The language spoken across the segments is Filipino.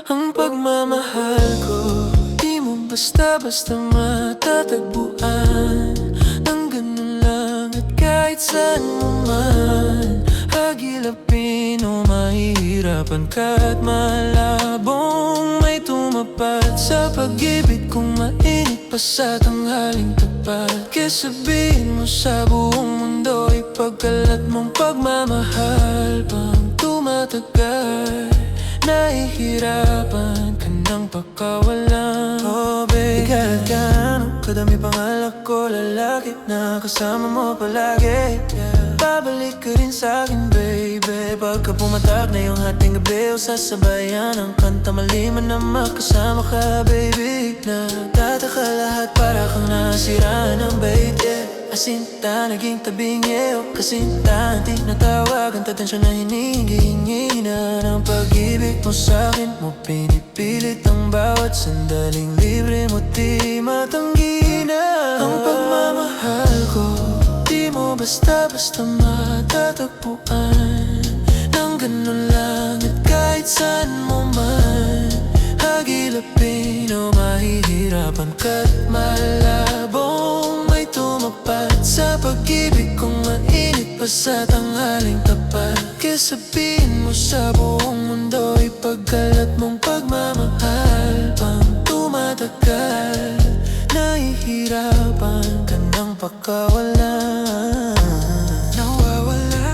Ang pagmamahal ko, di mo basta-basta matatagpuan. Nang ganun lang at kahit saan mo man hagilapin o mahihirapan ka at malabong may tumapat sa pag-ibig kong mainit pa sa tanghaling tapat. Kaya sabihin mo sa buong mundo, ipagkalat mong pagmamahal pang tumatagal. Nahihirapan ka ng pagkawalan. Oh babe, ikalat ka no? Kadami pangalak ko, lalaki na kasama mo palagi, yeah. Babalik ka rin sa'kin baby, pagka pumatak na yung ating gabi, o sasabayan ang kanta maliman na makasama ka baby. Nagtataka lahat para kang nasiraan ng bait, yeah. Asinta, naging tabing iyo, kasinta, di natawagan, tatensyon na hinihingi na ng pag-ibig mo sa'kin. Mo pinipilit ang bawat sandaling libre mo, di matanggi na. Ang pagmamahal ko, di mo basta-basta matatagpuan. Nang ganun lang at kahit saan mo man hagilapin o mahihirapan ka't malabong may tumapat sa pag-ibig kong mainit pa sa tanghaling tapat. Kaya sabihin mo sa buong mundo, ipagkalat mong pagmamahal pang tumatagal. Nahihirapan ka ng pagkawalan. Nawawala,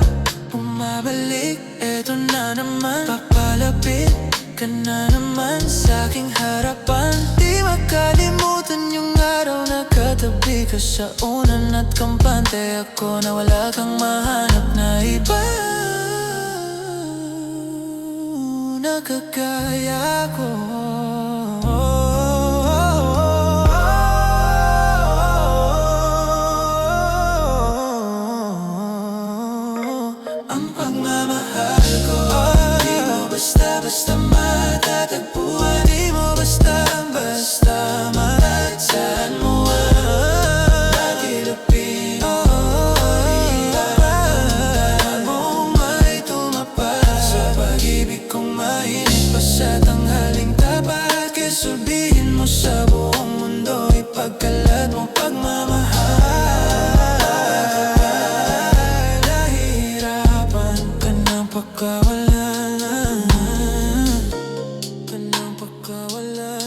bumabalik, eto na naman. Papalapit ka na naman sa aking harapan. Di makalimutan yung araw na katabi ka sa unan at kampante ako, na wala kang mahanap na iba na kagaya ko. Ang pagmamahal ko, di mo basta-basta matatagpuan. Di mo basta-basta matatagpuan mo ang hagilapin o mahihirapan mong may tumapat sa pag-ibig kong mainit pa sa tanghaling tapat. Kaya sabihin mo sa buong mundo, ipagkalat mo pagmamahal. Pagkawalan ka ng pagkawalan.